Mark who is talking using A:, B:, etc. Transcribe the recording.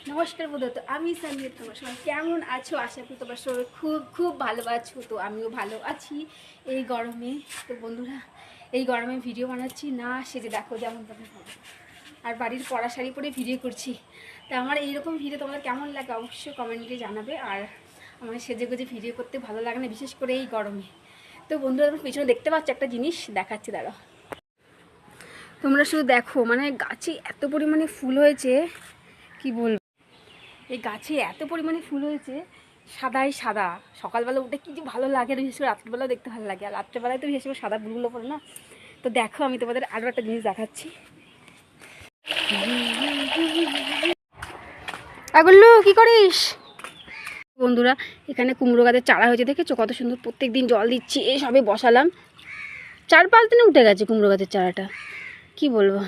A: নমস্কার বন্ধু, তো আমি সামিয়া। তোমার সবাই কেমন আছো? আশা করি তোমার সবাই খুব খুব ভালো আছো। তো আমিও ভালো আছি এই গরমে। তো বন্ধুরা, এই গরমে ভিডিও বানাচ্ছি না সেজে, দেখো যেমন তেমন হবে, আর বাড়ির পড়া শাড়ি পরে ভিডিও করছি। তো আমার এইরকম ভিডিও তোমাদের কেমন লাগে অবশ্যই কমেন্টে জানাবে। আর আমার সেজে গুজে ভিডিও করতে ভালো লাগে না, বিশেষ করে এই গরমে। তো বন্ধুরা, আমার পিছনে দেখতে পাচ্ছ একটা জিনিস দেখাচ্ছি, দাঁড়াও। তোমরা শুধু দেখো, মানে গাছে এত পরিমাণে ফুল হয়েছে, কি বলবো। এই গাছে এত পরিমাণে ফুল হয়েছে, সাদাই সাদা। সকালবেলা উঠে কি যে ভালো লাগে, বিশেষ করে রাত্রিবেলাও দেখতে ভালো লাগে। আর রাত্রেবেলায় তো বিশেষ করে সাদা ফুলগুলো পড়ে না। তো দেখো, আমি তোমাদের আরও একটা জিনিস দেখাচ্ছি। আগল্লু, কি করিস? বন্ধুরা, এখানে কুমড়ো গাছের চারা হয়েছে, দেখেছো কত সুন্দর? প্রত্যেক দিন জল দিচ্ছি, এই সবে বসালাম, 4-5 দিনে উঠে গেছে কুমড়ো গাছের চারাটা। কি বলবো।